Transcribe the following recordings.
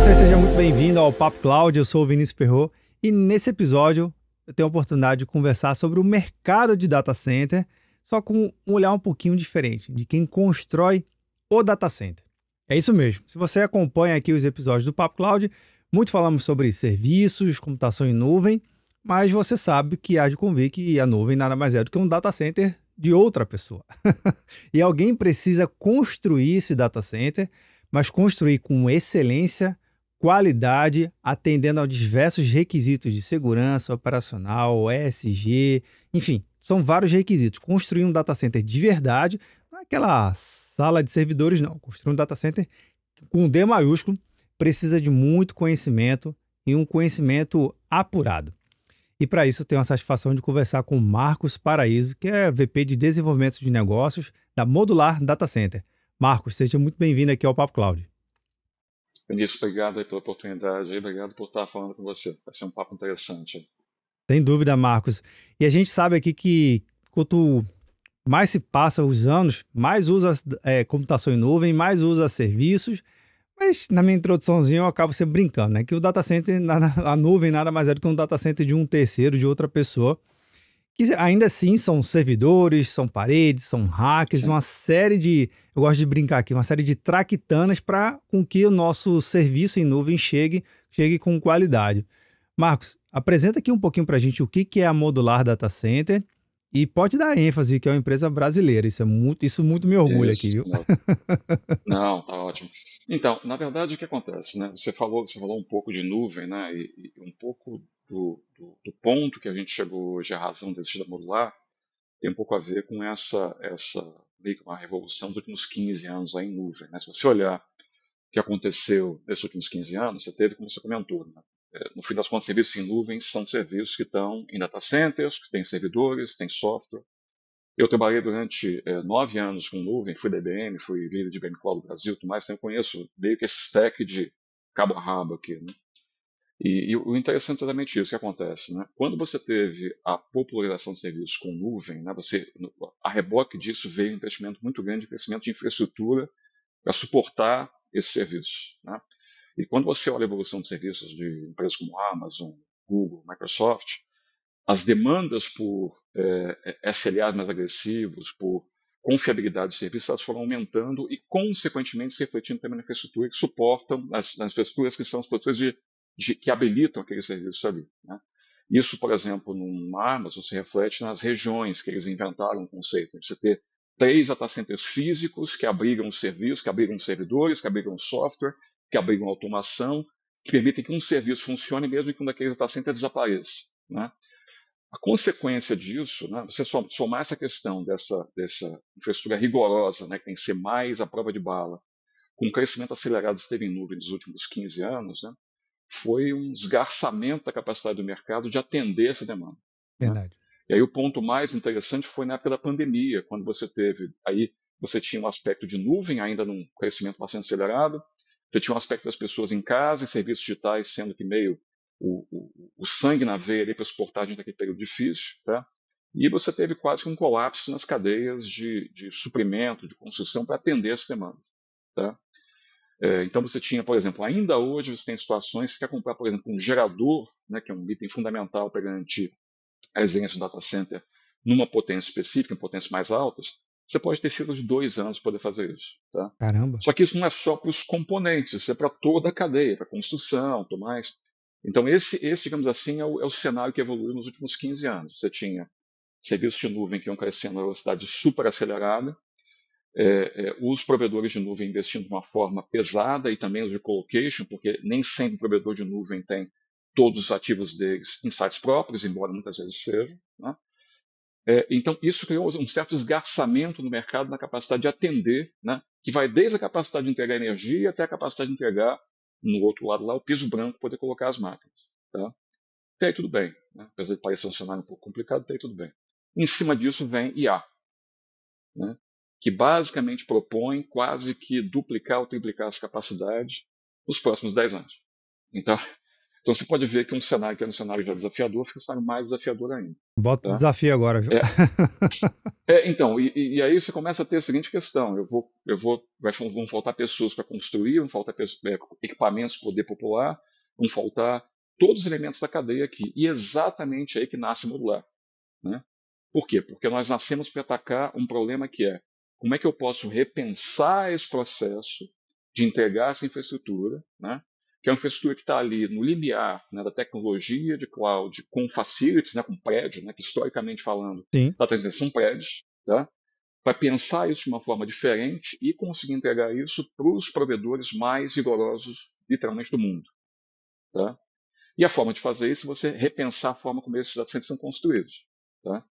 você, seja muito bem-vindo ao Papo Cloud. Eu sou o Vinícius Perro e nesse episódio eu tenho a oportunidade de conversar sobre o mercado de data center, só com um olhar um pouquinho diferente, de quem constrói o data center. É isso mesmo. Se você acompanha aqui os episódios do Papo Cloud, muito falamos sobre serviços, computação em nuvem, mas você sabe que há de convir que a nuvem nada mais é do que um data center de outra pessoa. E alguém precisa construir esse data center, mas construir com excelência, qualidade, atendendo aos diversos requisitos de segurança operacional, ESG, enfim, são vários requisitos. Construir um data center de verdade, não é aquela sala de servidores, não. Construir um data center com D maiúsculo precisa de muito conhecimento e um conhecimento apurado. E para isso eu tenho a satisfação de conversar com o Marcos Paraíso, que é VP de Desenvolvimento de Negócios da Modular Data Center. Marcos, seja muito bem-vindo aqui ao Papo Cloud. Vinícius, obrigado aí pela oportunidade, obrigado por estar falando com você. Vai ser um papo interessante. Sem dúvida, Marcos. E a gente sabe aqui que quanto mais se passa os anos, mais usa computação em nuvem, mais usa serviços. Mas na minha introduçãozinha eu acabo sempre brincando, né? Que o data center, a nuvem nada mais é do que um data center de um terceiro, de outra pessoa. Que ainda assim são servidores, são paredes, são racks, Sim. uma série de, eu gosto de brincar aqui, uma série de traquitanas para com que o nosso serviço em nuvem chegue com qualidade. Marcos, apresenta aqui um pouquinho para a gente o que é a Modular Data Center e pode dar ênfase que é uma empresa brasileira. Isso muito me orgulha aqui, Isso. viu? Não, tá ótimo. Então, na verdade, o que acontece, né? Você falou um pouco de nuvem, né? E um pouco do ponto que a gente chegou hoje, a razão de existir da Modular, tem um pouco a ver com essa meio que uma revolução dos últimos 15 anos aí em nuvem, né? Se você olhar o que aconteceu nesses últimos 15 anos, você teve, como você comentou, né? No fim das contas, serviços em nuvem são serviços que estão em data centers, que têm servidores, têm software. Eu trabalhei durante 9 anos com nuvem, fui da IBM, fui líder de IBM Cloud Brasil, tudo mais, então eu conheço meio que esse stack de cabo a rabo aqui, né? E o interessante é exatamente isso que acontece, né? Quando você teve a popularização de serviços com nuvem, né, a reboque disso veio um investimento muito grande, crescimento de infraestrutura para suportar esse serviço, né? E quando você olha a evolução de serviços de empresas como Amazon, Google, Microsoft, as demandas por SLAs mais agressivos, por confiabilidade de serviços, elas foram aumentando e, consequentemente, se refletindo também na infraestrutura que suportam, nas infraestruturas que são as infraestruturas que habilitam aqueles serviços ali, né? Isso, por exemplo, numa Amazon, se reflete nas regiões que eles inventaram o conceito de você ter 3 data centers físicos que abrigam os serviços, que abrigam os servidores, que abrigam o software, que abrigam a automação, que permitem que um serviço funcione mesmo que um daqueles data centers desapareça, né? A consequência disso, né, você somar essa questão dessa infraestrutura rigorosa, né, que tem que ser mais à prova de bala, com o crescimento acelerado que esteve em nuvem nos últimos 15 anos, né, foi um esgarçamento da capacidade do mercado de atender essa demanda, né? Verdade. E aí o ponto mais interessante foi na época da pandemia, quando você tinha um aspecto de nuvem ainda num crescimento bastante acelerado, você tinha um aspecto das pessoas em casa e serviços digitais sendo que meio o sangue na veia para suportar a gente naquele período difícil, tá? E você teve quase que um colapso nas cadeias de suprimento, de construção para atender essa demanda, tá? Então você tinha, por exemplo, ainda hoje você tem situações que quer comprar, por exemplo, um gerador, né, que é um item fundamental para garantir a exigência do data center numa potência específica, em potências mais altas, você pode ter filas de 2 anos para poder fazer isso, tá? Caramba. Só que isso não é só para os componentes, isso é para toda a cadeia, para construção, tudo mais. Então esse, digamos assim, é o cenário que evoluiu nos últimos 15 anos. Você tinha serviços de nuvem que iam crescendo a velocidade super acelerada, os provedores de nuvem investindo de uma forma pesada e também os de colocation, porque nem sempre o provedor de nuvem tem todos os ativos deles em sites próprios, embora muitas vezes seja, né? Então, isso criou um certo esgarçamento no mercado na capacidade de atender, né? Que vai desde a capacidade de entregar energia até a capacidade de entregar, no outro lado lá, o piso branco para poder colocar as máquinas, tá? Até aí tudo bem, né? Apesar de parecer um cenário um pouco complicado, até aí tudo bem. Em cima disso vem IA, né, que basicamente propõe quase que duplicar ou triplicar as capacidades nos próximos 10 anos. Então, Então você pode ver que um cenário que era um cenário já desafiador fica um cenário mais desafiador ainda. Bota o Tá? desafio agora, viu? Então, aí você começa a ter a seguinte questão: vão faltar pessoas para construir, vão faltar equipamentos de poder popular, vão faltar todos os elementos da cadeia aqui. E é exatamente aí que nasce modular. Né? Por quê? Porque nós nascemos para atacar um problema que é como é que eu posso repensar esse processo de entregar essa infraestrutura, né? Que é uma infraestrutura que está ali no limiar, né, da tecnologia de cloud com facilities, né, com prédio, né, que historicamente falando, Sim. data centers são prédios, tá? Para pensar isso de uma forma diferente e conseguir entregar isso para os provedores mais rigorosos, literalmente, do mundo. Tá? E a forma de fazer isso é você repensar a forma como esses data centers são construídos. Tá?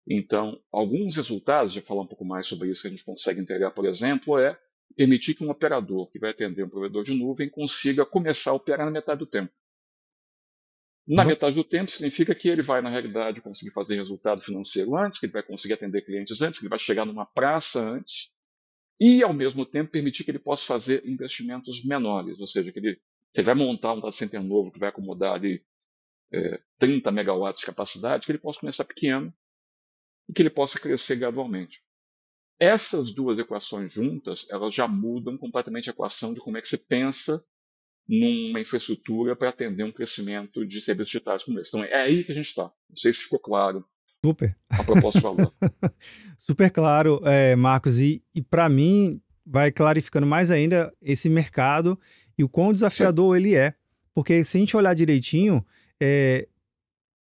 Então, alguns resultados, já falar um pouco mais sobre isso que a gente consegue entregar, por exemplo, é permitir que um operador que vai atender um provedor de nuvem consiga começar a operar na metade do tempo. Na metade do tempo significa que ele vai, na realidade, conseguir fazer resultado financeiro antes, que ele vai conseguir atender clientes antes, que ele vai chegar numa praça antes, e, ao mesmo tempo, permitir que ele possa fazer investimentos menores, ou seja, se ele vai montar um data center novo que vai acomodar ali 30 megawatts de capacidade, que ele possa começar pequeno e que ele possa crescer gradualmente. Essas duas equações juntas, elas já mudam completamente a equação de como é que você pensa numa infraestrutura para atender um crescimento de serviços digitais como esse. Então, é aí que a gente está. Não sei se ficou claro Super. a proposta de valor. Super claro, Marcos. E para mim, vai clarificando mais ainda esse mercado e o quão desafiador ele é. Porque se a gente olhar direitinho,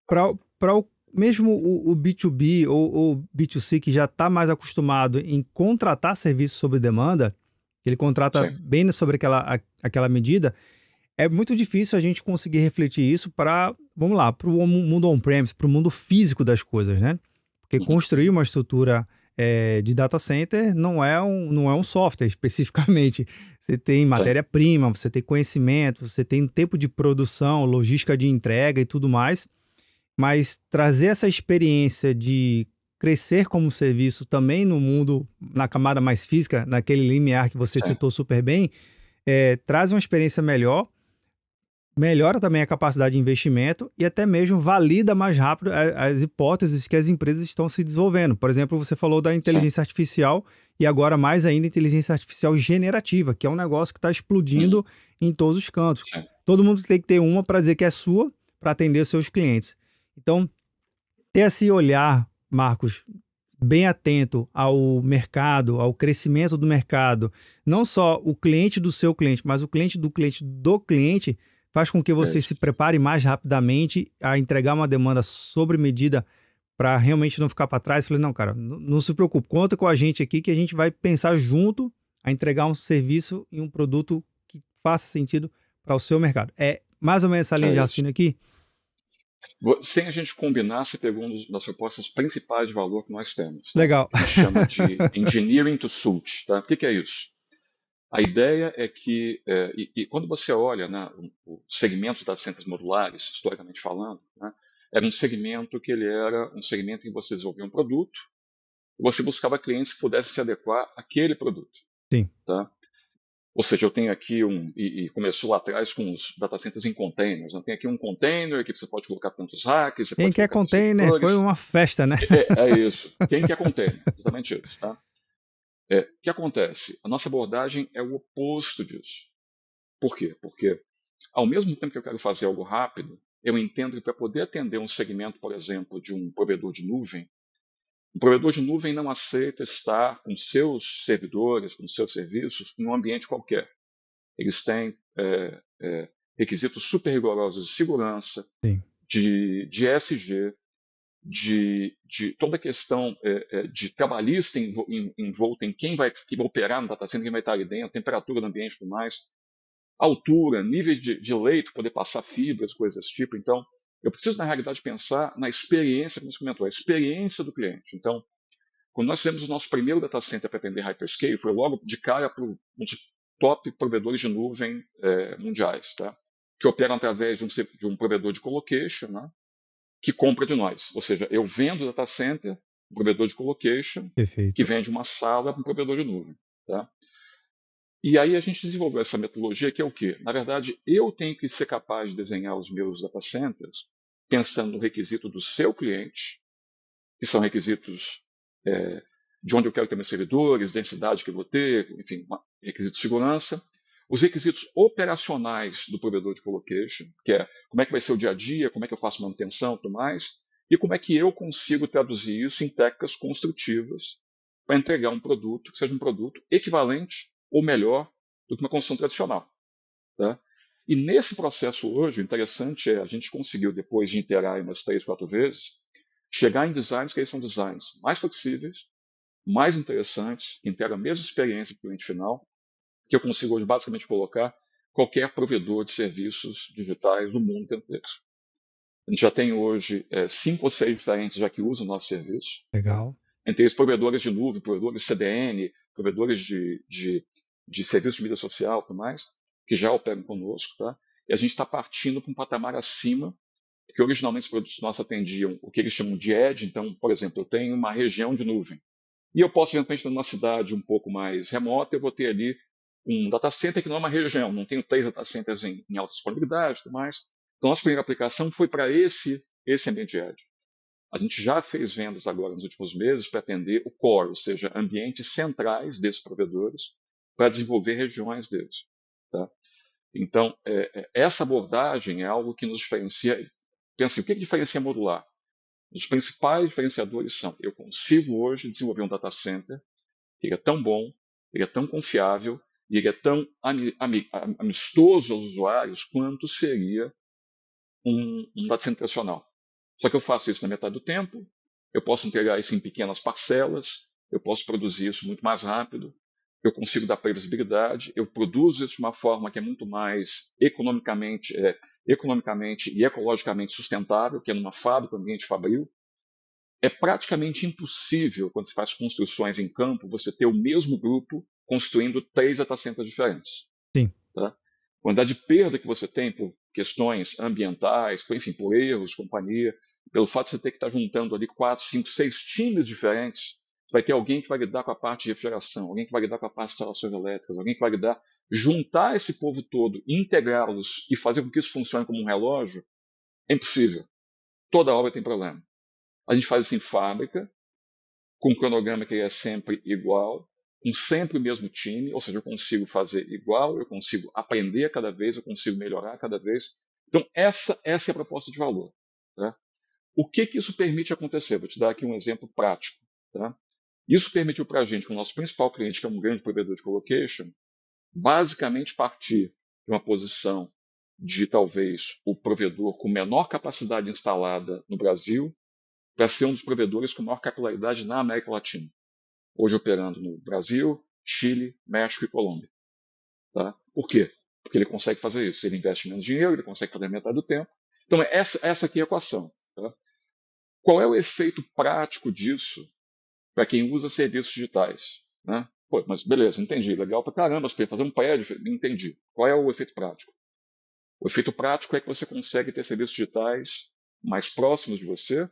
para mesmo o B2B ou B2C que já está mais acostumado em contratar serviços sob demanda, ele contrata bem sobre aquela medida, é muito difícil a gente conseguir refletir isso para, vamos lá, para o mundo on-premise, para o mundo físico das coisas, né? Porque construir uma estrutura de data center não é um software especificamente. Você tem matéria-prima, você tem conhecimento, você tem tempo de produção, logística de entrega e tudo mais, mas trazer essa experiência de crescer como serviço também no mundo, na camada mais física, naquele limiar que você citou super bem, traz uma experiência melhor, melhora também a capacidade de investimento e até mesmo valida mais rápido as hipóteses que as empresas estão se desenvolvendo. Por exemplo, você falou da inteligência artificial e agora mais ainda inteligência artificial generativa, que é um negócio que está explodindo em todos os cantos. Todo mundo tem que ter uma para dizer que é sua, para atender os seus clientes. Então, ter esse olhar, Marcos, bem atento ao mercado, ao crescimento do mercado, não só o cliente do seu cliente, mas o cliente do cliente, faz com que você se prepare mais rapidamente a entregar uma demanda sobre medida para realmente não ficar para trás. Falei, não, cara, não se preocupe, conta com a gente aqui que a gente vai pensar junto a entregar um serviço e um produto que faça sentido para o seu mercado. É mais ou menos essa linha de raciocínio aqui? Sem a gente combinar, você pegou uma das propostas principais de valor que nós temos. Tá? Legal. A gente chama de engineering to suit. Tá? O que é isso? A ideia é que, e quando você olha, né, o segmento das centros modulares, historicamente falando, né, era um segmento que ele era um segmento em que você desenvolvia um produto e você buscava clientes que pudessem se adequar àquele produto. Sim. Tá? Ou seja, eu tenho aqui e começou lá atrás com os data centers em containers. Eu tenho aqui um container que você pode colocar tantos racks, você Quem pode quer colocar container foi uma festa, né? É isso. Quem quer container? Exatamente isso. Tá? O que acontece? A nossa abordagem é o oposto disso. Por quê? Porque, ao mesmo tempo que eu quero fazer algo rápido, eu entendo que para poder atender um segmento, por exemplo, de um provedor de nuvem, o provedor de nuvem não aceita estar com seus servidores, com seus serviços, em um ambiente qualquer. Eles têm requisitos super rigorosos de segurança, de ESG, de toda a questão de trabalhista envolta em quem vai operar no data center, quem vai estar ali dentro, temperatura do ambiente e tudo mais, altura, nível de leito, poder passar fibras, coisas desse tipo. Então, eu preciso, na realidade, pensar na experiência, como você comentou, a experiência do cliente. Então, quando nós fizemos o nosso primeiro data center para atender hyperscale, foi logo de cara para um dos top provedores de nuvem mundiais, tá? Que operam através de um provedor de colocation, né? Que compra de nós. Ou seja, eu vendo o data center, um provedor de colocation, Perfeito. que vende uma sala para um provedor de nuvem. Tá? E aí a gente desenvolveu essa metodologia que é o quê? Na verdade, eu tenho que ser capaz de desenhar os meus data centers pensando no requisito do seu cliente, que são requisitos de onde eu quero ter meus servidores, densidade que eu vou ter, enfim, requisitos de segurança. Os requisitos operacionais do provedor de colocation, que é como é que vai ser o dia a dia, como é que eu faço manutenção e tudo mais, e como é que eu consigo traduzir isso em técnicas construtivas para entregar um produto que seja um produto equivalente ou melhor do que uma construção tradicional. Tá? E nesse processo hoje, o interessante é a gente conseguiu, depois de iterar umas 3, 4 vezes, chegar em designs que eles são designs mais flexíveis, mais interessantes, que entregam a mesma experiência para o cliente final, que eu consigo hoje basicamente colocar qualquer provedor de serviços digitais do mundo inteiro. A gente já tem hoje 5 ou 6 diferentes já que usam o nosso serviço. Legal. Entre eles provedores de nuvem, provedores de CDN, provedores de serviços de mídia social e tudo mais, que já operam conosco. Tá? E a gente está partindo para um patamar acima, porque originalmente os produtos nossos atendiam o que eles chamam de edge. Então, por exemplo, eu tenho uma região de nuvem. E eu posso, de repente, numa cidade um pouco mais remota, eu vou ter ali um data center que não é uma região, não tenho 3 data centers em alta disponibilidade e tudo mais. Então, nossa primeira aplicação foi para esse ambiente edge. A gente já fez vendas agora nos últimos meses para atender o core, ou seja, ambientes centrais desses provedores, para desenvolver regiões deles. Tá? Então, essa abordagem é algo que nos diferencia. Pensa, o que diferencia modular? Os principais diferenciadores são: eu consigo hoje desenvolver um data center que ele é tão bom, ele é tão confiável e ele é tão amistoso aos usuários quanto seria um data center tradicional. Só que eu faço isso na metade do tempo, eu posso entregar isso em pequenas parcelas, eu posso produzir isso muito mais rápido, eu consigo dar previsibilidade, eu produzo isso de uma forma que é muito mais economicamente e ecologicamente sustentável, que é numa fábrica, um ambiente fabril. É praticamente impossível, quando se faz construções em campo, você ter o mesmo grupo construindo 3 data centers diferentes. Sim. Tá? A quantidade de perda que você tem por questões ambientais, enfim, por erros, companhia, pelo fato de você ter que estar juntando ali 4, 5, 6 times diferentes, você vai ter alguém que vai lidar com a parte de refrigeração, alguém que vai lidar com a parte de instalações elétricas, alguém que vai lidar, juntar esse povo todo, integrá-los e fazer com que isso funcione como um relógio, é impossível. Toda obra tem problema. A gente faz isso em fábrica, com um cronograma que é sempre igual, com sempre o mesmo time, ou seja, eu consigo fazer igual, eu consigo aprender a cada vez, eu consigo melhorar a cada vez. Então, essa é a proposta de valor. Tá? O que isso permite acontecer? Vou te dar aqui um exemplo prático. Tá? Isso permitiu para a gente, com o nosso principal cliente, que é um grande provedor de colocation, basicamente partir de uma posição de talvez o provedor com menor capacidade instalada no Brasil, para ser um dos provedores com maior capilaridade na América Latina. Hoje operando no Brasil, Chile, México e Colômbia. Tá? Por quê? Porque ele consegue fazer isso. Ele investe menos dinheiro, ele consegue fazer metade do tempo. Então, essa aqui é a equação. Tá? Qual é o efeito prático disso para quem usa serviços digitais? Né? Pô, mas beleza, entendi. Legal pra caramba, você fazer um prédio, entendi. Qual é o efeito prático? O efeito prático é que você consegue ter serviços digitais mais próximos de você.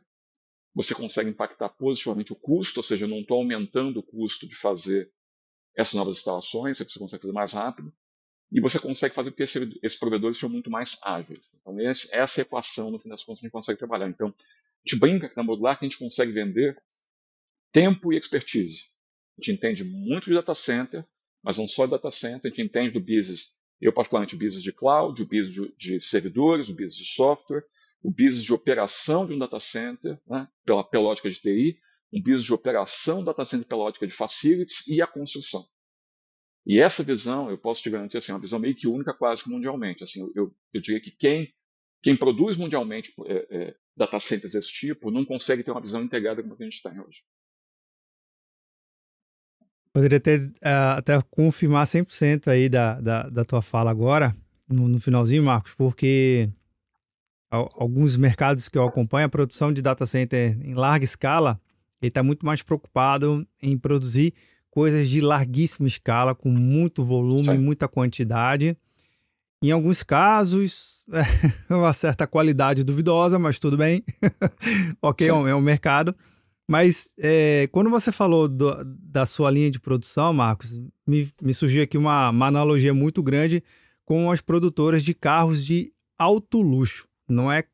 Você consegue impactar positivamente o custo, ou seja, eu não estou aumentando o custo de fazer essas novas instalações, você consegue fazer mais rápido, e você consegue fazer com que esses provedores sejam muito mais ágeis. Então, essa é a equação, no fim das contas, que a gente consegue trabalhar. Então, a gente brinca na Modular que a gente consegue vender tempo e expertise. A gente entende muito de data center, mas não só de data center, a gente entende do business, eu particularmente o business de cloud, o business de servidores, o business de software, o business de operação de um data center, né, pela lógica de TI, um business de operação do data center pela lógica de facilities e a construção. E essa visão, eu posso te garantir, assim, é uma visão meio que única quase que mundialmente. Assim, eu diria que quem produz mundialmente data centers desse tipo não consegue ter uma visão integrada como a que a gente tem hoje. Poderia até confirmar 100% aí da tua fala agora, no finalzinho, Marcos, porque alguns mercados que eu acompanho, a produção de data center em larga escala, ele está muito mais preocupado em produzir coisas de larguíssima escala, com muito volume, Sim. muita quantidade. Em alguns casos, uma certa qualidade duvidosa, mas tudo bem. Ok, é um mercado. Mas quando você falou da sua linha de produção, Marcos, me surgiu aqui uma analogia muito grande com as produtoras de carros de alto luxo. Não é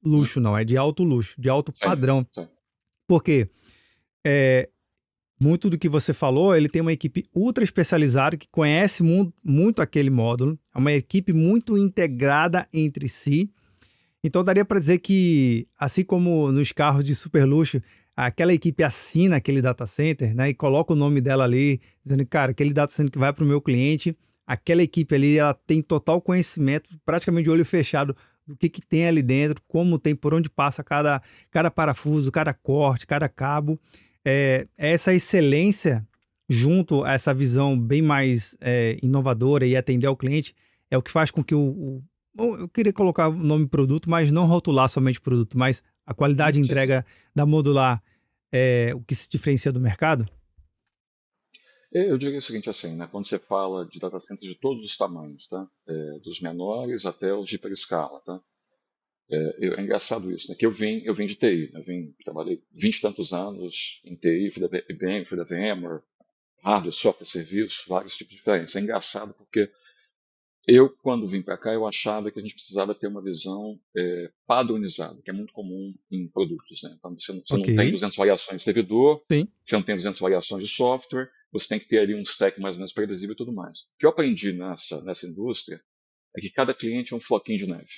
Uhum. luxo, não, é de alto luxo, de alto Sim, padrão. sim. Por quê? Muito do que você falou, ele tem uma equipe ultra especializada que conhece muito aquele módulo, é uma equipe muito integrada entre si. Então daria para dizer que, assim como nos carros de super luxo, aquela equipe assina aquele data center, né, e coloca o nome dela ali, dizendo, cara, aquele data center que vai para o meu cliente, aquela equipe ali, ela tem total conhecimento, praticamente de olho fechado, do que tem ali dentro, como tem, por onde passa cada parafuso, cada corte, cada cabo. Essa excelência, junto a essa visão bem mais inovadora e atender ao cliente, é o que faz com que bom, eu queria colocar o nome produto, mas não rotular somente produto, mas a qualidade de Sim, sim. entrega da Modular é o que se diferencia do mercado? Eu diria o seguinte, assim, né? Quando você fala de data centers de todos os tamanhos, tá? Dos menores até os de hiperescala, tá? É engraçado isso, né? Que eu vim de TI, né? Trabalhei 20 e tantos anos em TI, fui da IBM, fui da VMware, hardware, software, serviços, vários tipos diferentes. É engraçado porque quando vim para cá, eu achava que a gente precisava ter uma visão padronizada, que é muito comum em produtos, né? Então, você Ok, não tem 200 variações de servidor, sim. você não tem 200 variações de software, você tem que ter ali um stack mais ou menos previsível e tudo mais. O que eu aprendi nessa indústria é que cada cliente é um floquinho de neve,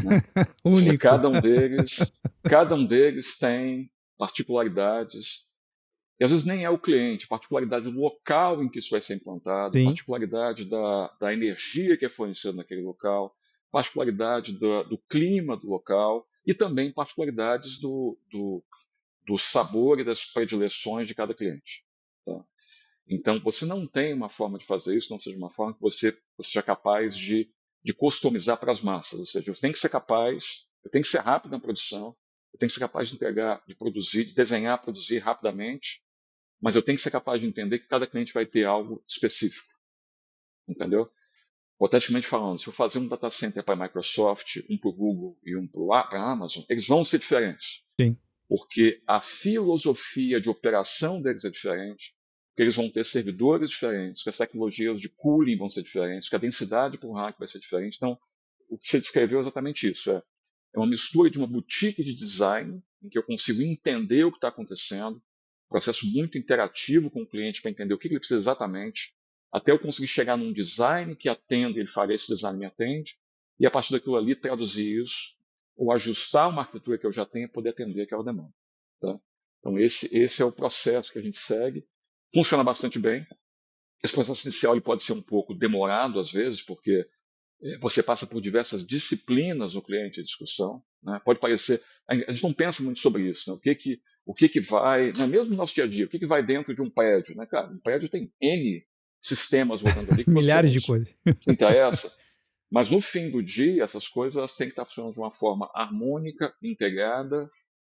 né? Ou seja, Único. cada um deles tem particularidades, e às vezes nem é o cliente, particularidade do local em que isso vai ser implantado, Sim, particularidade da energia que é fornecida naquele local, particularidade do clima do local e também particularidades do sabor e das predileções de cada cliente. Tá? Então, você não tem uma forma de fazer isso, não seja uma forma que você seja capaz de customizar para as massas. Ou seja, você tem que ser capaz, eu tenho que ser rápido na produção, eu tenho que ser capaz de entregar, de produzir, de desenhar, produzir rapidamente, mas eu tenho que ser capaz de entender que cada cliente vai ter algo específico, entendeu? Hipoteticamente falando, se eu fazer um data center para a Microsoft, um para o Google e um para a Amazon, eles vão ser diferentes, sim. porque a filosofia de operação deles é diferente, porque eles vão ter servidores diferentes, que as tecnologias de cooling vão ser diferentes, que a densidade por rack vai ser diferente. Então, o que você descreveu é exatamente isso. É uma mistura de uma boutique de design, em que eu consigo entender o que está acontecendo, processo muito interativo com o cliente para entender o que ele precisa exatamente, até eu conseguir chegar num design que atenda, ele fala, esse design me atende, e a partir daquilo ali traduzir isso, ou ajustar uma arquitetura que eu já tenho para poder atender aquela demanda. Tá? Então esse é o processo que a gente segue, funciona bastante bem. Esse processo inicial ele pode ser um pouco demorado às vezes, porque você passa por diversas disciplinas no cliente de discussão, né? Pode parecer, a gente não pensa muito sobre isso, né? O que que vai, né? Mesmo no nosso dia a dia, o que que vai dentro de um prédio, né? Cara, um prédio tem N sistemas rodando ali que você Milhares não de se coisas. interessa, mas no fim do dia essas coisas elas têm que estar funcionando de uma forma harmônica, integrada,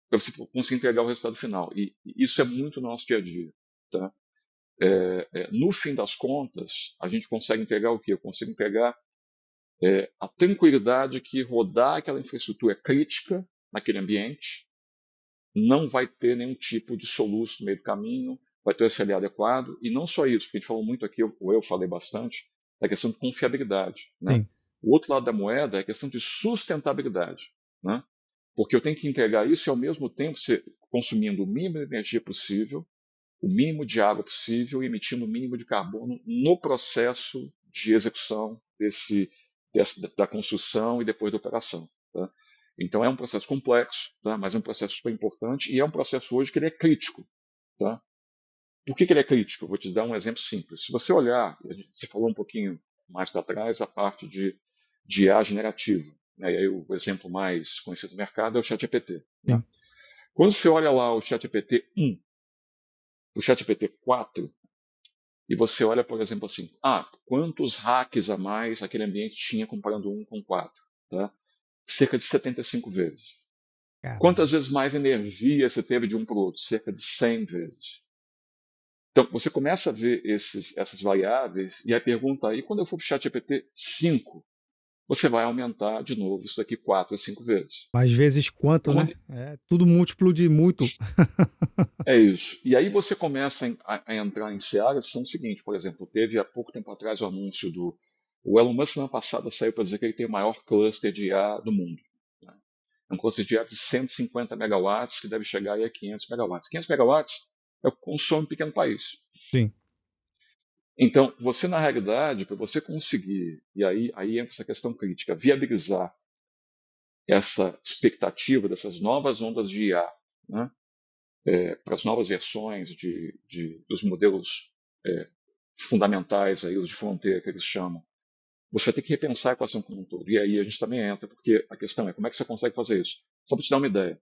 para você conseguir entregar o resultado final. E isso é muito no nosso dia a dia, tá? No fim das contas, a gente consegue entregar o quê? Eu consigo entregar a tranquilidade que rodar aquela infraestrutura crítica naquele ambiente não vai ter nenhum tipo de soluço no meio do caminho, vai ter o SLA adequado, e não só isso, porque a gente falou muito aqui, ou eu falei bastante, da questão de confiabilidade. Né? Sim, O outro lado da moeda é a questão de sustentabilidade. Né? Porque eu tenho que entregar isso e, ao mesmo tempo, ser consumindo o mínimo de energia possível, o mínimo de água possível e emitindo o mínimo de carbono no processo de execução da construção e depois da operação. Tá? Então é um processo complexo, tá? Mas é um processo super importante e é um processo hoje que ele é crítico. Tá? Por que ele é crítico? Eu vou te dar um exemplo simples. Se você olhar, você falou um pouquinho mais para trás, a parte de IA generativa. Né? E aí o exemplo mais conhecido do mercado é o ChatGPT. Né? sim. Quando você olha lá o ChatGPT 1, o ChatGPT 4, e você olha, por exemplo, assim, quantos hacks a mais aquele ambiente tinha comparando um com 4? Tá? Cerca de 75 vezes. Caramba. Quantas vezes mais energia você teve de um para o outro? Cerca de 100 vezes. Então, você começa a ver essas variáveis e a pergunta aí, quando eu for para o chat GPT 5, você vai aumentar de novo isso daqui 4 a 5 vezes. Mais vezes quanto, né? Quando É tudo múltiplo de muito. é isso. E aí você começa a entrar em searas que são o seguinte, por exemplo, teve há pouco tempo atrás o anúncio do. O Elon Musk, semana passada, saiu para dizer que ele tem o maior cluster de IA do mundo. Né? É um cluster de IA de 150 megawatts, que deve chegar aí a 500 megawatts. 500 megawatts é o que consome um pequeno país. Sim. Então, você, na realidade, para você conseguir, e aí entra essa questão crítica, viabilizar essa expectativa dessas novas ondas de IA, né? Para as novas versões dos modelos é, fundamentais, aí, os de fronteira que eles chamam, você vai ter que repensar a equação como um todo. E aí a gente também entra, porque a questão é como é que você consegue fazer isso? Só para te dar uma ideia.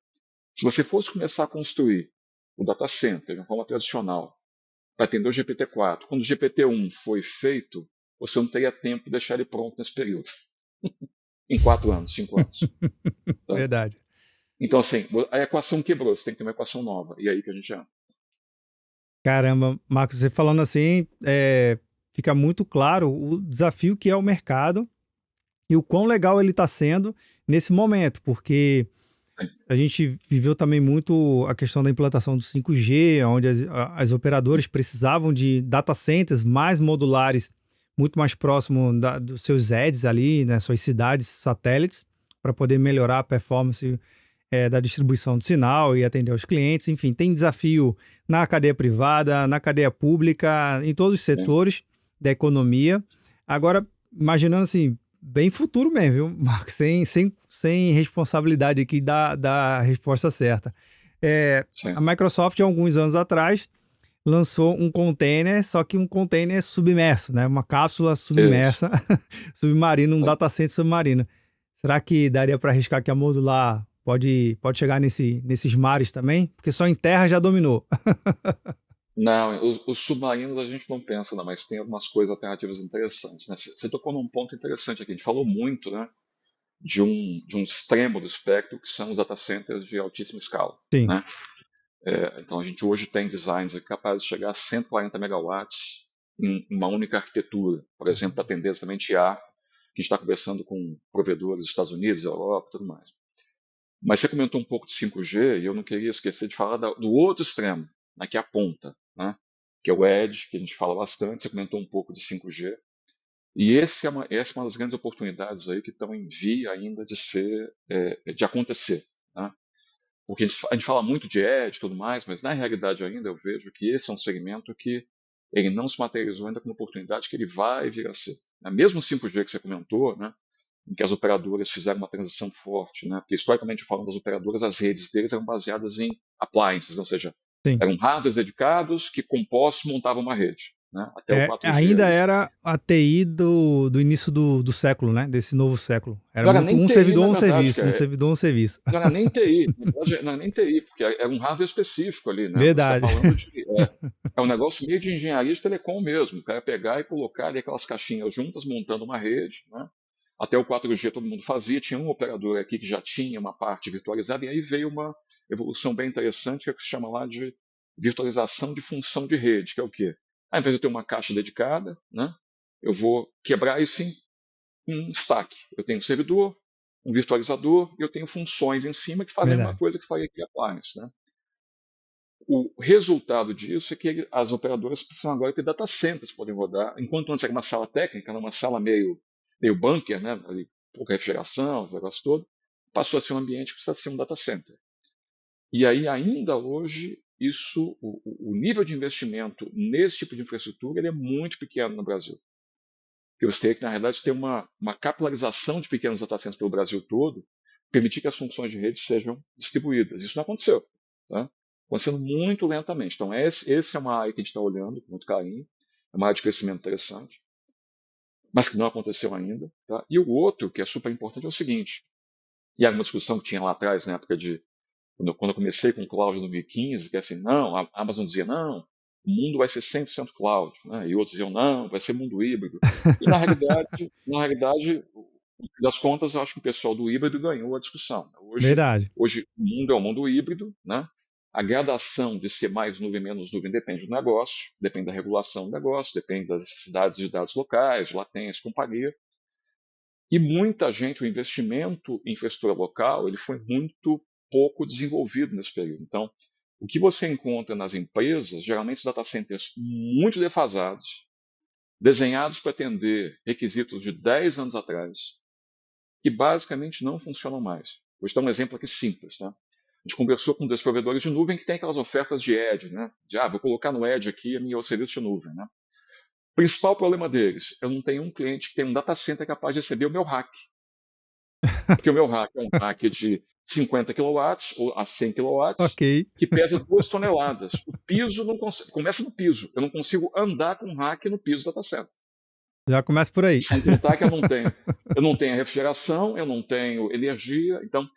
Se você fosse começar a construir o data center de uma forma tradicional para atender o GPT-4, quando o GPT-1 foi feito, você não teria tempo de deixar ele pronto nesse período. Em 4 anos, 5 anos. Tá? Verdade. Então, assim, a equação quebrou, você tem que ter uma equação nova. E aí que a gente entra. Caramba, Marcos, você falando assim, fica muito claro o desafio que é o mercado e o quão legal ele está sendo nesse momento, porque a gente viveu também muito a questão da implantação do 5G, onde as operadoras precisavam de data centers mais modulares, muito mais próximo dos seus edges ali, né, suas cidades satélites, para poder melhorar a performance da distribuição do sinal e atender aos clientes. Enfim, tem desafio na cadeia privada, na cadeia pública, em todos os setores da economia. Agora, imaginando assim, bem futuro mesmo, viu, Marcos? Sem responsabilidade aqui da resposta certa. A Microsoft, há alguns anos atrás, lançou um container, só que um container submerso, né? Uma cápsula submersa, submarino, um data center submarino. Será que daria para arriscar que a modular pode chegar nesses mares também? Porque só em terra já dominou. Não, os submarinos a gente não pensa, não, mas tem algumas coisas alternativas interessantes. Né? Você tocou num ponto interessante aqui. A gente falou muito, né, de um extremo do espectro, que são os data centers de altíssima escala. Sim. Né? Então a gente hoje tem designs capazes de chegar a 140 megawatts em uma única arquitetura. Por exemplo, para atender somente IA, que a gente está conversando com provedores dos Estados Unidos, Europa e tudo mais. Mas você comentou um pouco de 5G e eu não queria esquecer de falar do outro extremo, né, que é a ponta, né, que é o Edge, que a gente fala bastante. Você comentou um pouco de 5G. E essa é uma das grandes oportunidades aí que estão em via ainda de acontecer. Né? Porque a gente fala muito de Edge e tudo mais, mas na realidade ainda eu vejo que esse é um segmento que ele não se materializou ainda como oportunidade que ele vai vir a ser. Né? Mesmo o 5G que você comentou, né, em que as operadoras fizeram uma transição forte, né? Porque historicamente falando das operadoras, as redes deles eram baseadas em appliances, ou seja, Sim. eram hardwares dedicados que compostos montavam uma rede, né? Até o 4G. Ainda era a TI do início do século, né? Desse novo século. Era não muito era um TI, servidor, verdade, um servidor, um serviço. Não era nem TI, na verdade, não era nem TI, porque era um hardware específico ali, né? Verdade. Você está falando é um negócio meio de engenharia de telecom mesmo. O cara pegar e colocar ali aquelas caixinhas juntas, montando uma rede, né? Até o 4G todo mundo fazia, tinha um operador aqui que já tinha uma parte virtualizada, e aí veio uma evolução bem interessante, que é o que se chama lá de virtualização de função de rede, que é o quê? Ao invés de eu ter uma caixa dedicada, né, eu vou quebrar isso em um stack. Eu tenho um servidor, um virtualizador, e eu tenho funções em cima que fazem uma coisa que faria aqui appliance. Né? O resultado disso é que as operadoras precisam agora ter data centers para poder rodar, enquanto antes era uma sala técnica, numa sala meio bunker, né, ali, pouca refrigeração, esse negócio todo, passou a ser um ambiente que precisa ser um data center. E aí, ainda hoje, o nível de investimento nesse tipo de infraestrutura ele é muito pequeno no Brasil. Porque você teria que, na realidade, ter uma capilarização de pequenos data centers pelo Brasil todo, permitir que as funções de rede sejam distribuídas. Isso não aconteceu. Tá? Acontecendo muito lentamente. Então, esse é uma área que a gente está olhando com muito carinho, é uma área de crescimento interessante, mas que não aconteceu ainda. Tá? E o outro, que é super importante, é o seguinte, e era uma discussão que tinha lá atrás, na época quando eu comecei com o cloud em 2015, que é assim, não, a Amazon dizia, não, o mundo vai ser 100% cloud, né? E outros diziam, não, vai ser mundo híbrido. E na realidade, no fim das contas, eu acho que o pessoal do híbrido ganhou a discussão. Verdade. Hoje o mundo é um mundo híbrido, né? A gradação de ser mais nuvem, menos nuvem depende do negócio, depende da regulação do negócio, depende das necessidades de dados locais, de latência, companhia. E muita gente, o investimento em infraestrutura local, ele foi muito pouco desenvolvido nesse período. Então, o que você encontra nas empresas, geralmente são data centers muito defasados, desenhados para atender requisitos de 10 anos atrás, que basicamente não funcionam mais. Vou te dar um exemplo aqui simples. Tá? A gente conversou com dois provedores de nuvem que tem aquelas ofertas de Edge, né? Vou colocar no Edge aqui meu serviço de nuvem. Né? O principal problema deles, eu não tenho um cliente que tem um data center capaz de receber o meu rack. Porque o meu rack é um rack de 50 kW ou a 100 kW, Ok, que pesa 2 toneladas. O piso não consegue, começa no piso. Eu não consigo andar com um rack no piso do data center. já começa por aí. Sem contar que eu não tenho refrigeração, eu não tenho energia. Então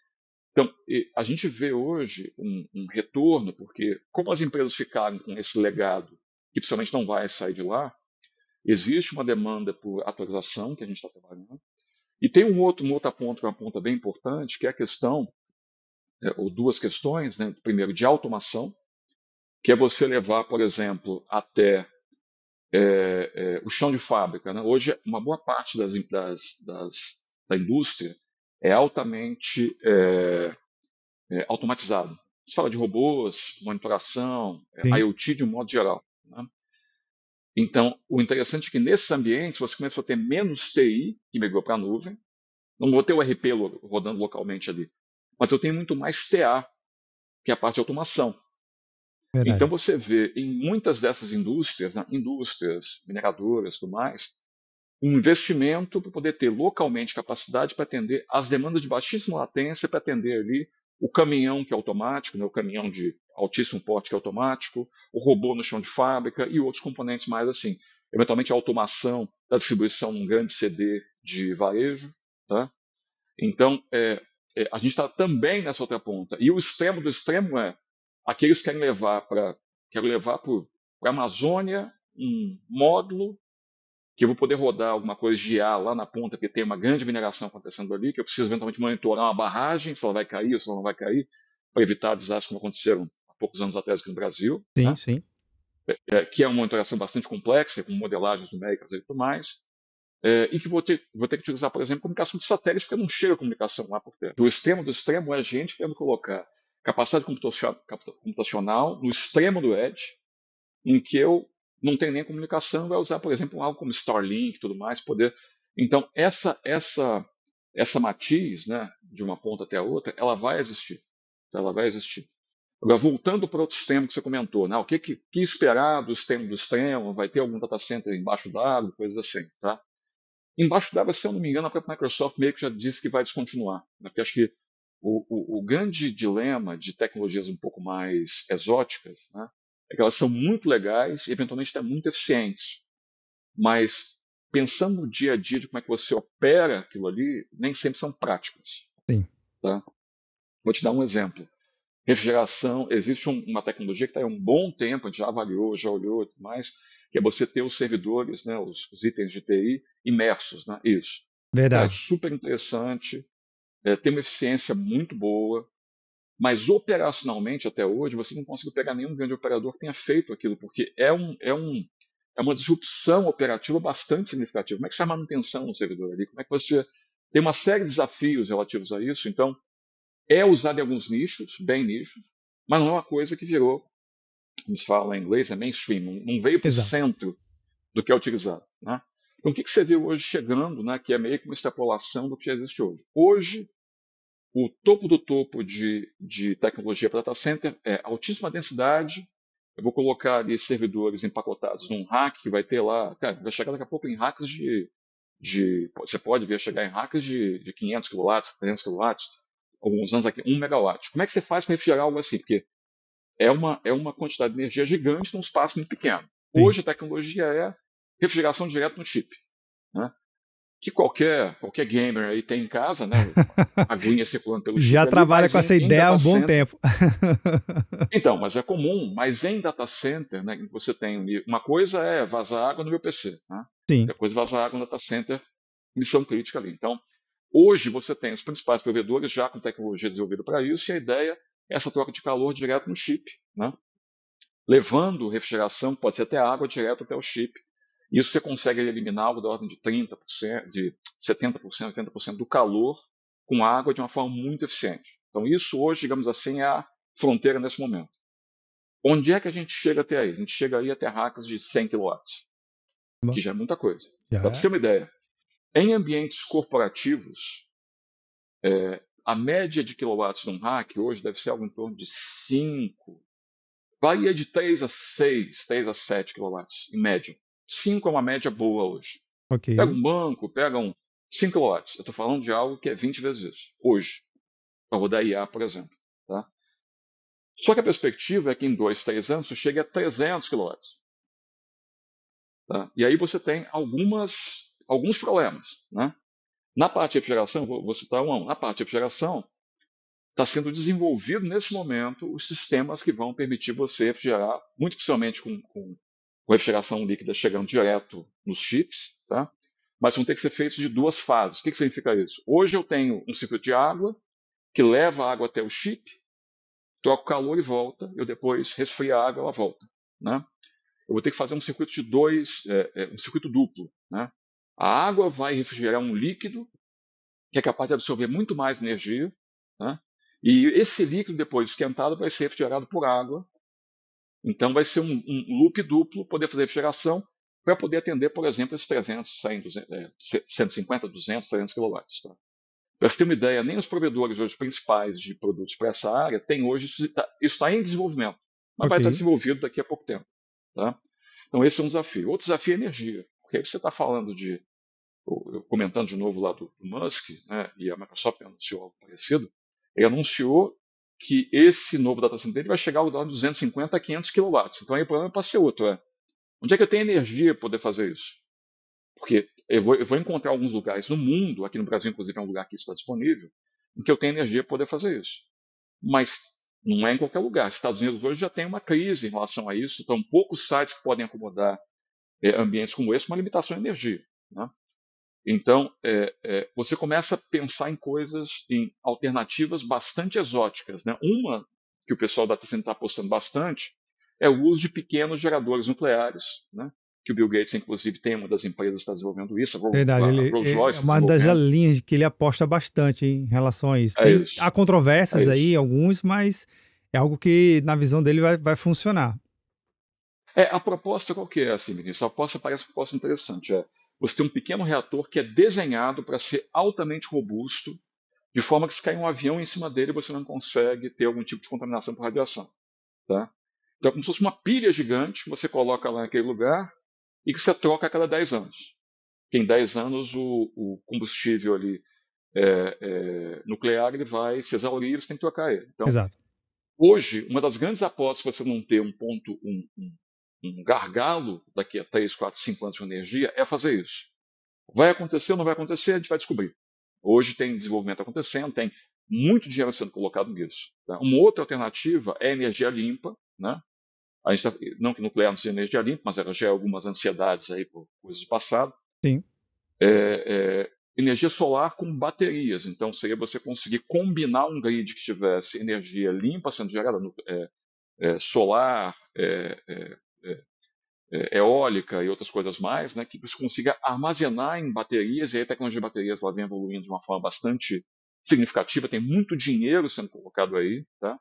a gente vê hoje um retorno, porque como as empresas ficaram com esse legado, que principalmente não vai sair de lá, existe uma demanda por atualização que a gente está trabalhando. E tem um outro ponto, que é uma ponta bem importante, que é a questão, ou duas questões, né? Primeiro, de automação, que é você levar, por exemplo, até o chão de fábrica. Né? Hoje, uma boa parte da indústria é altamente automatizado. Você fala de robôs, monitoração, Sim, IoT de um modo geral. Né? Então, o interessante é que nesses ambientes você começou a ter menos TI, que migrou para a nuvem. Não vou ter o RP rodando localmente ali, mas eu tenho muito mais TA, que é a parte de automação. Então verdade. você vê em muitas dessas indústrias, né, indústrias mineradoras e tudo mais, um investimento para poder ter localmente capacidade para atender as demandas de baixíssima latência, para atender ali o caminhão que é automático, né, o caminhão de altíssimo porte que é automático, o robô no chão de fábrica e outros componentes mais assim. Eventualmente a automação da distribuição num grande CD de varejo. Tá? Então, a gente está também nessa outra ponta. E o extremo do extremo é aqueles que querem levar para a Amazônia um módulo que eu vou poder rodar alguma coisa de IA lá na ponta, porque tem uma grande mineração acontecendo ali, que eu preciso eventualmente monitorar uma barragem, se ela vai cair ou se ela não vai cair, para evitar desastres como aconteceram há poucos anos atrás aqui no Brasil, Sim, né? sim. Que é uma monitoração bastante complexa, com modelagens numéricas e tudo mais. E que vou ter que utilizar, por exemplo, comunicação de satélite, porque não chega comunicação lá por terra. O extremo do extremo é a gente querendo colocar capacidade computacional no extremo do edge, em que eu não tenho nem comunicação, vai usar, por exemplo, algo como Starlink e tudo mais, poder. Então, essa matiz, né, de uma ponta até a outra, ela vai existir. Ela vai existir. Agora, voltando para outro extremo que você comentou, né, o que esperar do extremo do extremo? Vai ter algum data center embaixo d'água, coisas assim, tá? Embaixo d'água, se eu não me engano, a própria Microsoft meio que já disse que vai descontinuar. Né? Porque acho que o grande dilema de tecnologias um pouco mais exóticas, né, é que elas são muito legais e eventualmente até muito eficientes. Mas pensando no dia a dia de como é que você opera aquilo ali, nem sempre são práticas. Sim. Tá? Vou te dar um exemplo. Refrigeração, existe uma tecnologia que está aí há um bom tempo, a gente já avaliou, já olhou e tudo mais, que é você ter os servidores, né, os itens de TI imersos. Né? Isso. É Verdade. super interessante, tem uma eficiência muito boa, mas operacionalmente até hoje você não conseguiu pegar nenhum grande operador que tenha feito aquilo, porque é uma disrupção operativa bastante significativa. Como é que você faz manutenção no servidor ali? Como é que você tem uma série de desafios relativos a isso? Então, é usado em alguns nichos, bem nichos, mas não é uma coisa que virou, como se fala em inglês, é mainstream, não veio para o Exato. centro do que é utilizado. Né? Então, o que você vê hoje chegando, né, que é meio que uma extrapolação do que já existe hoje? Hoje, o topo do topo de tecnologia para data center é altíssima densidade. Eu vou colocar ali servidores empacotados num rack que vai ter lá, cara, vai chegar daqui a pouco em racks você pode ver chegar em racks de 500 kW, 300 kW, alguns anos aqui, 1 megawatt. Como é que você faz para refrigerar algo assim? Porque é uma quantidade de energia gigante num espaço muito pequeno. Sim. Hoje a tecnologia é refrigeração direto no chip. Né? Que qualquer gamer aí tem em casa, né? Aguinha circulando pelo Já chip ali, trabalha mas com essa em ideia há data um bom center. tempo. Então, mas é comum, mas em data center, né, você tem uma coisa é vazar água no meu PC, né? Sim, Depois vazar água no data center, missão crítica ali. Então, hoje você tem os principais provedores já com tecnologia desenvolvida para isso, e a ideia é essa troca de calor direto no chip, né? Levando refrigeração, pode ser até água direto até o chip. Isso você consegue eliminar algo da ordem de 30%, de 70%, 80% do calor com água de uma forma muito eficiente. Então, isso hoje, digamos assim, é a fronteira nesse momento. Onde é que a gente chega até aí? A gente chega aí até racks de 100 kW, Bom, que já é muita coisa. já Para você ter é. uma ideia, em ambientes corporativos, a média de quilowatts de um rack hoje deve ser algo em torno de 5, varia de 3 a 6, 3 a 7 quilowatts, em média. 5 é uma média boa hoje. Ok. Pega um banco, pega um 5 quilowatts. Eu estou falando de algo que é 20 vezes isso, hoje, para rodar IA, por exemplo. Tá? Só que a perspectiva é que em 2, 3 anos você chegue a 300 quilowatts. Tá? E aí você tem alguns problemas. Né? Na parte de refrigeração, vou citar um. Na parte de refrigeração, está sendo desenvolvido nesse momento os sistemas que vão permitir você refrigerar, muito possivelmente com refrigeração líquida chegando direto nos chips, tá? Mas vão ter que ser feitos de duas fases. O que significa isso? Hoje eu tenho um circuito de água que leva a água até o chip, troca o calor e volta, eu depois resfrio a água e ela volta. Né? Eu vou ter que fazer um circuito de um circuito duplo. Né? A água vai refrigerar um líquido que é capaz de absorver muito mais energia, né? E esse líquido depois esquentado vai ser refrigerado por água. Então vai ser um loop duplo, poder fazer refrigeração para poder atender, por exemplo, esses 300, 100, 200, 150, 200, 300 kW. Tá? Para você ter uma ideia, nem os provedores hoje principais de produtos para essa área têm hoje, isso está em desenvolvimento, mas vai estar Ok. desenvolvido daqui a pouco tempo. Tá? Então esse é um desafio. Outro desafio é energia, porque aí você está falando de, comentando de novo lá do Musk, né, e a Microsoft anunciou algo parecido, ele anunciou que esse novo data center dele vai chegar ao de 250 a 500 kW. Então aí o problema passa a ser outro. Onde é que eu tenho energia para poder fazer isso? Porque eu vou encontrar alguns lugares no mundo, aqui no Brasil, inclusive, é um lugar que está disponível, em que eu tenho energia para poder fazer isso. Mas não é em qualquer lugar. Estados Unidos hoje já tem uma crise em relação a isso, então poucos sites que podem acomodar ambientes como esse, uma limitação de energia. Né? Então, você começa a pensar em coisas, em alternativas bastante exóticas. Né? Uma que o pessoal da data center está apostando bastante é o uso de pequenos geradores nucleares, né? Que o Bill Gates, inclusive, tem uma das empresas que está desenvolvendo isso, Verdade, a ele é Rolls-Royce uma das desenvolvendo. linhas que ele aposta bastante em relação a isso. É Há isso, é controvérsias aí, isso. alguns, mas é algo que, na visão dele, vai funcionar. A proposta qual que é, assim, Vinícius? A proposta parece uma proposta interessante. Você tem um pequeno reator que é desenhado para ser altamente robusto, de forma que se cair um avião em cima dele, você não consegue ter algum tipo de contaminação por radiação. Tá? Então, é como se fosse uma pilha gigante que você coloca lá naquele lugar e que você troca a cada 10 anos. Porque em 10 anos o combustível ali nuclear ele vai se exaurir e você tem que trocar ele. Então, Exato. hoje, uma das grandes apostas para você não ter um gargalo daqui a 3, 4, 5 anos de energia é fazer isso. Vai acontecer ou não vai acontecer, a gente vai descobrir. Hoje tem desenvolvimento acontecendo, tem muito dinheiro sendo colocado nisso. Tá? Uma outra alternativa é a energia limpa. Né? A gente não que nuclear não seja energia limpa, mas ela gera algumas ansiedades aí por coisas do passado. Sim. Energia solar com baterias. Então, seria você conseguir combinar um grid que tivesse energia limpa sendo gerada, solar, eólica e outras coisas mais, né, que você consiga armazenar em baterias, e aí a tecnologia de baterias ela vem evoluindo de uma forma bastante significativa, tem muito dinheiro sendo colocado aí, tá?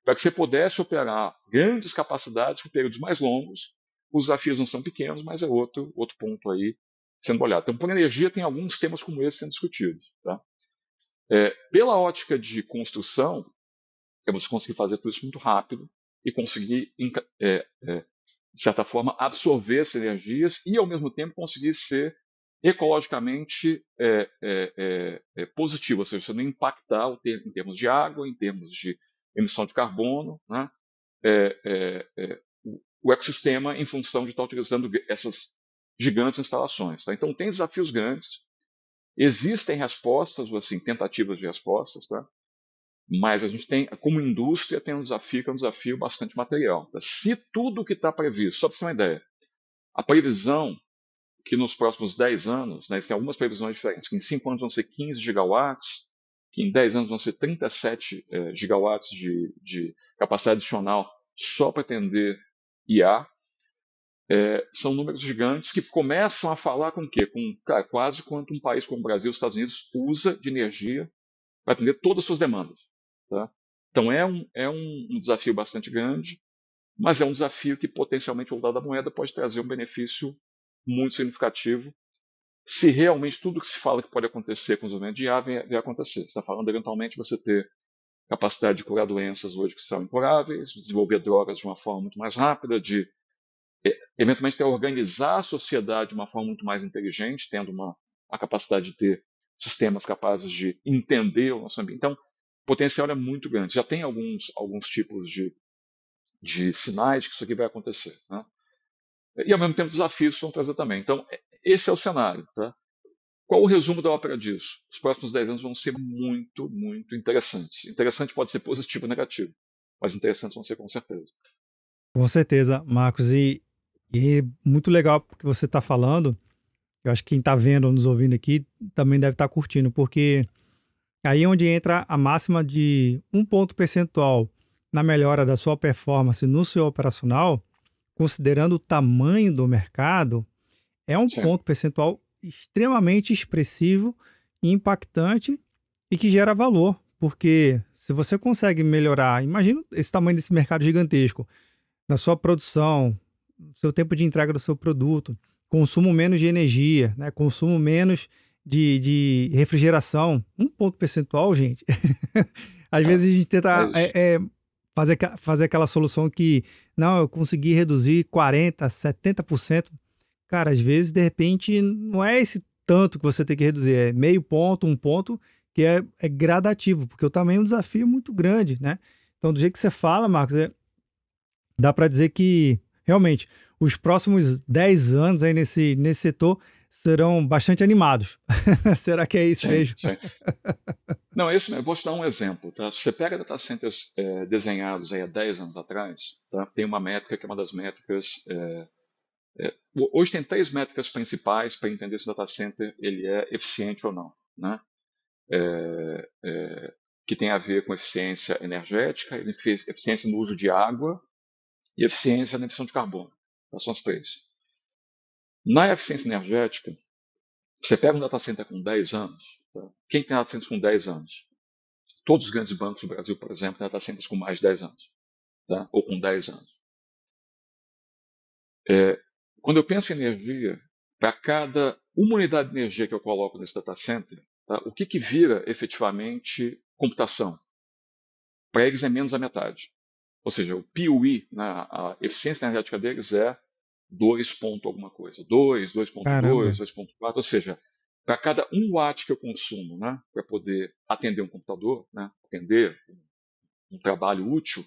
Para que você pudesse operar grandes capacidades por períodos mais longos. Os desafios não são pequenos, mas é outro ponto aí sendo olhado. Então, por energia, tem alguns temas como esse sendo discutidos. Tá? Pela ótica de construção, é você conseguir fazer tudo isso muito rápido e conseguir, de certa forma, absorver essas energias e, ao mesmo tempo, conseguir ser ecologicamente positivo, ou seja, você não impactar em termos de água, em termos de emissão de carbono, né? O ecossistema em função de estar utilizando essas gigantes instalações. Tá? Então, tem desafios grandes, existem respostas, ou assim, tentativas de respostas, tá? Mas a gente tem, como indústria, tem um desafio que é um desafio bastante material. Tá? Se tudo que está previsto, só para você ter uma ideia, a previsão que nos próximos 10 anos, né, tem algumas previsões diferentes, que em 5 anos vão ser 15 gigawatts, que em 10 anos vão ser 37 gigawatts de capacidade adicional só para atender IA. são números gigantes que começam a falar com o quê? Com quase quanto um país como o Brasil, os Estados Unidos, usa de energia para atender todas as suas demandas. Tá? Então é um desafio bastante grande, mas é um desafio que potencialmente, ao lado da moeda, pode trazer um benefício muito significativo se realmente tudo que se fala que pode acontecer com o desenvolvimento de IA vier acontecer. Você está falando, eventualmente, você ter capacidade de curar doenças hoje que são incuráveis, desenvolver drogas de uma forma muito mais rápida, de eventualmente ter organizar a sociedade de uma forma muito mais inteligente, tendo a capacidade de ter sistemas capazes de entender o nosso ambiente. Então, o potencial é muito grande. Já tem alguns tipos de sinais que isso aqui vai acontecer. Né? E, ao mesmo tempo, desafios vão trazer também. Então, esse é o cenário. Tá? Qual o resumo da ópera disso? Os próximos 10 anos vão ser muito, muito interessantes. Interessante pode ser positivo ou negativo, mas interessantes vão ser com certeza. Com certeza, Marcos. E muito legal que você está falando. Eu acho que quem está vendo ou nos ouvindo aqui também deve estar curtindo, porque aí é onde entra a máxima de 1 ponto percentual na melhora da sua performance no seu operacional, considerando o tamanho do mercado, é um Sim. ponto percentual extremamente expressivo e impactante e que gera valor. Porque se você consegue melhorar, imagina esse tamanho desse mercado gigantesco, na sua produção, seu tempo de entrega do seu produto, consumo menos de energia, né? Consumo menos de refrigeração. 1 ponto percentual, gente. Às É, vezes a gente é tenta isso. fazer aquela solução que, não, eu consegui reduzir 40%, 70%. Cara, às vezes, de repente, não é esse tanto que você tem que reduzir, é meio ponto, 1 ponto, que é gradativo, porque o tamanho é um desafio muito grande, né? Então, do jeito que você fala, Marcos, dá para dizer que, realmente, os próximos 10 anos aí nesse setor serão bastante animados. Será que é isso Sim, mesmo? sim. Não, é isso mesmo. Eu vou te dar um exemplo. Tá? Se você pega data centers desenhados aí há 10 anos atrás, tá? Tem uma métrica que é uma das métricas. Hoje tem 3 métricas principais para entender se o data center ele é eficiente ou não. Né? Que tem a ver com eficiência energética, eficiência no uso de água e eficiência na emissão de carbono. Essas são as 3. Na eficiência energética, você pega um data center com 10 anos. Tá? Quem tem data centers com 10 anos? Todos os grandes bancos do Brasil, por exemplo, têm data centers com mais de 10 anos. Tá? Ou com 10 anos. Quando eu penso em energia, para cada uma unidade de energia que eu coloco nesse data center, tá? O que vira efetivamente computação? Para eles é menos a metade. Ou seja, o PUE, né, a eficiência energética deles é 2 ponto alguma coisa. 2, 2.2, Caramba. 2.4. Ou seja, para cada 1 watt que eu consumo, né, para poder atender um computador, né, atender um trabalho útil,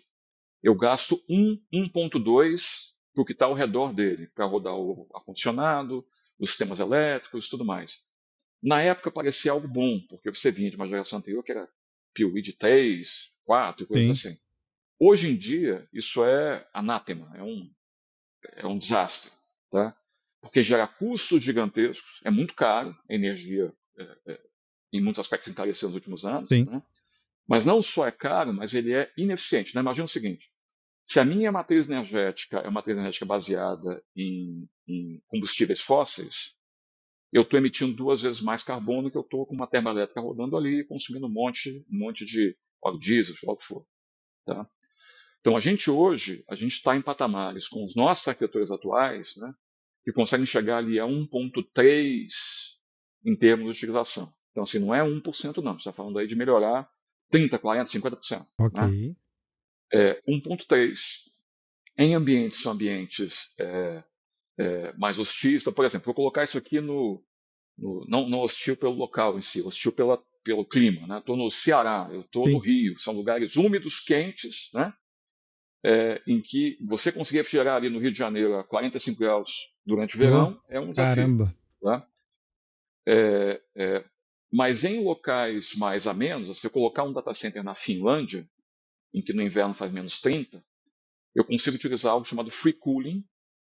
eu gasto 1.2 para o que está ao redor dele, para rodar o ar-condicionado, os sistemas elétricos e tudo mais. Na época parecia algo bom, porque você vinha de uma geração anterior que era PUE de 3, 4, coisas Sim. assim. Hoje em dia, isso é anátema, é um desastre, tá? Porque gera custos gigantescos, é muito caro, a energia, em muitos aspectos, encareceu nos últimos anos, Sim. né? Mas não só é caro, mas ele é ineficiente. Né? Imagina o seguinte: se a minha matriz energética é uma matriz energética baseada em combustíveis fósseis, eu estou emitindo 2 vezes mais carbono que eu estou com uma termoelétrica rodando ali, consumindo um monte de óleo diesel, seja lá o que for. Tá? Então, a gente está em patamares com os nossos arquiteturas atuais, né, que conseguem chegar ali a 1.3 em termos de utilização. Então, assim, não é 1% não, você está falando aí de melhorar 30, 40, 50%. Ok. Né? 1.3 em ambientes, são ambientes mais hostis. Então, por exemplo, vou colocar isso aqui não hostil pelo local em si, hostil pelo clima. Né? Estou no Ceará, eu estou no Sim. Rio, são lugares úmidos, quentes, né? Em que você conseguir refrigerar ali no Rio de Janeiro a 45 graus durante o Oh, verão é um desafio. caramba. Tá? Mas em locais mais amenos, se eu colocar um data center na Finlândia, em que no inverno faz menos 30, eu consigo utilizar algo chamado free cooling,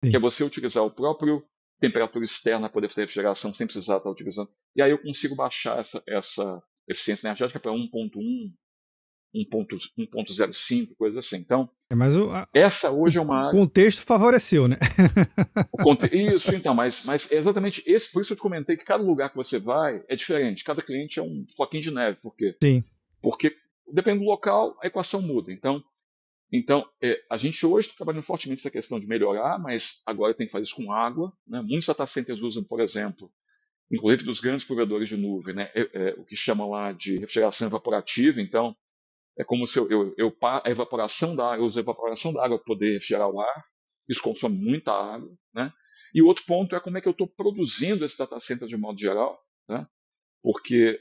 que é Sim. você utilizar o próprio temperatura externa para poder fazer refrigeração sem precisar estar utilizando. E aí eu consigo baixar essa eficiência energética para 1.1, 1.05, coisas assim. Então, Mas essa hoje é uma área... O contexto favoreceu, né? Isso, então, mas é exatamente esse, por isso eu te comentei que cada lugar que você vai é diferente, cada cliente é um floquinho de neve. Por quê? Sim. Porque, dependendo do local, a equação muda. Então a gente hoje está trabalhando fortemente essa questão de melhorar, mas agora tem que fazer isso com água, né? Muitos data centers usam, por exemplo, inclusive dos grandes provedores de nuvem, né? O que chamam lá de refrigeração evaporativa. Então, é como se a evaporação da água, eu uso a evaporação da água para poder refrigerar o ar. Isso consome muita água, né? E o outro ponto é como é que eu estou produzindo esse data center de modo geral, né? Porque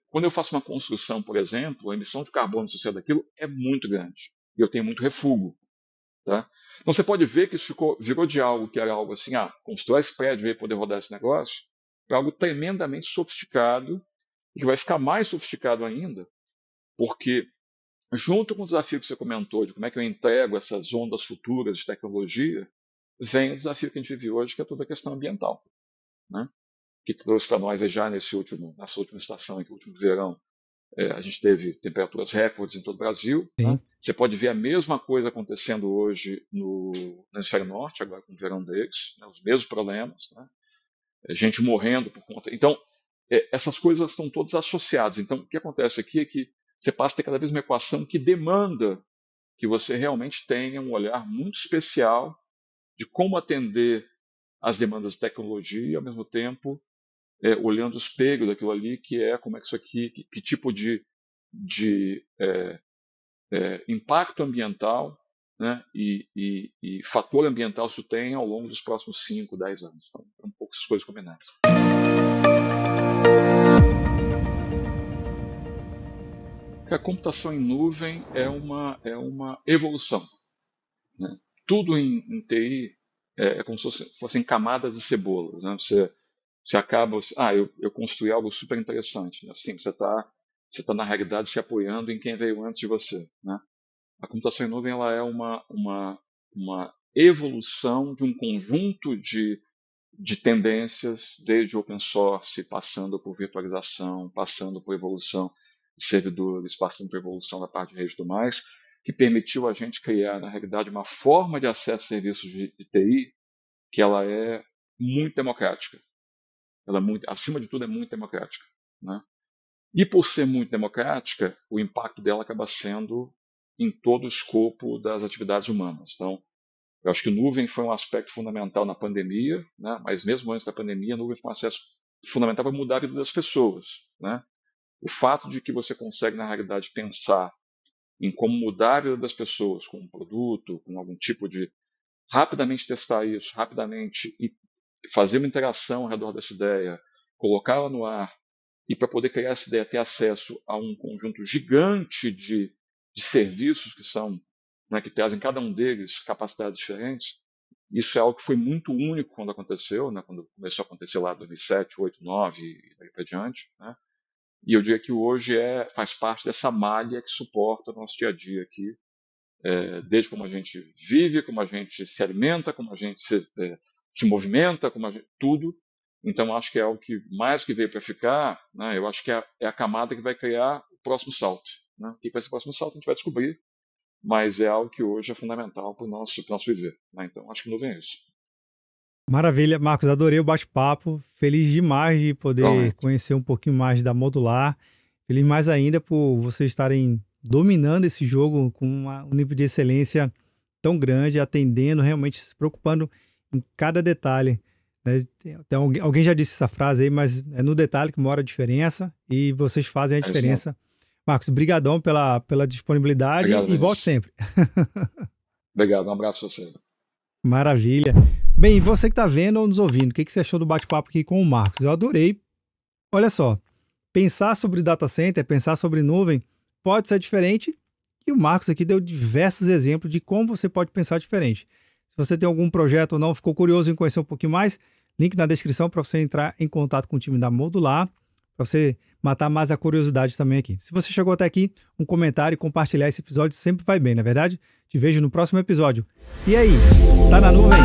quando eu faço uma construção, por exemplo, a emissão de carbono associada daquilo é muito grande. E eu tenho muito refúgio. Tá? Então você pode ver que isso virou de algo que era algo assim, constrói esse prédio e poder rodar esse negócio, para algo tremendamente sofisticado, e que vai ficar mais sofisticado ainda, porque junto com o desafio que você comentou de como é que eu entrego essas ondas futuras de tecnologia, vem o desafio que a gente vive hoje, que é toda a questão ambiental, né? Que trouxe para nós já nessa última estação, aqui, último verão, a gente teve temperaturas recordes em todo o Brasil. Né? Você pode ver a mesma coisa acontecendo hoje no hemisfério norte, agora com o verão deles, né? Os mesmos problemas, né? Gente morrendo por conta. Então, essas coisas estão todas associadas. Então, o que acontece aqui é que você passa a ter cada vez uma equação que demanda que você realmente tenha um olhar muito especial de como atender às demandas de tecnologia e, ao mesmo tempo, olhando o espelho daquilo ali, que é como é que isso aqui, que tipo de impacto ambiental, né, e fator ambiental isso tem ao longo dos próximos 5, 10 anos. Então, é um pouco essas coisas combinadas. A computação em nuvem é uma evolução. Né? Tudo em TI é como se fossem camadas de cebolas. Né? Você acaba, eu construí algo super interessante. Assim, você tá na realidade se apoiando em quem veio antes de você. Né? A computação em nuvem ela é uma evolução de um conjunto de tendências, desde open source, passando por virtualização, passando por evolução de servidores, passando por evolução da parte de rede e tudo mais, que permitiu a gente criar, na realidade, uma forma de acesso a serviços de TI que ela é muito democrática. Ela acima de tudo, é muito democrática. Né? E por ser muito democrática, o impacto dela acaba sendo em todo o escopo das atividades humanas. Então, eu acho que nuvem foi um aspecto fundamental na pandemia, né? Mas mesmo antes da pandemia, a nuvem foi um acesso fundamental para mudar a vida das pessoas. Né? O fato de que você consegue, na realidade, pensar em como mudar a vida das pessoas com um produto, com algum tipo de... rapidamente testar isso, rapidamente e fazer uma interação ao redor dessa ideia, colocá-la no ar, e para poder criar essa ideia, ter acesso a um conjunto gigante de serviços que são, né, que trazem cada um deles capacidades diferentes, isso é algo que foi muito único quando aconteceu, né, quando começou a acontecer lá em 2007, 2008, 2009 e daí para diante. Né? E eu diria que hoje faz parte dessa malha que suporta o nosso dia a dia aqui, desde como a gente vive, como a gente se alimenta, como a gente se movimenta, tudo. Então, acho que é algo que mais que veio para ficar, né, eu acho que é a camada que vai criar o próximo salto. Né? O que vai ser o próximo salto a gente vai descobrir, mas é algo que hoje é fundamental para o nosso viver. Né? Então, acho que nuvem é isso. Maravilha, Marcos, adorei o bate-papo, feliz demais de poder conhecer um pouquinho mais da Modular, feliz mais ainda por vocês estarem dominando esse jogo com um nível de excelência tão grande, atendendo, realmente se preocupando em cada detalhe. Alguém já disse essa frase aí, mas é no detalhe que mora a diferença e vocês fazem a diferença. Marcos, brigadão pela disponibilidade. Obrigado, e volte sempre. Obrigado, um abraço para você. Maravilha. Bem, você que está vendo ou nos ouvindo, o que você achou do bate-papo aqui com o Marcos? Eu adorei. Olha só, pensar sobre data center, pensar sobre nuvem, pode ser diferente e o Marcos aqui deu diversos exemplos de como você pode pensar diferente. Se você tem algum projeto ou não, ficou curioso em conhecer um pouquinho mais, link na descrição para você entrar em contato com o time da Modular, para você matar mais a curiosidade também aqui. Se você chegou até aqui, um comentário e compartilhar esse episódio sempre vai bem, não é verdade? Te vejo no próximo episódio. E aí, tá na nuvem?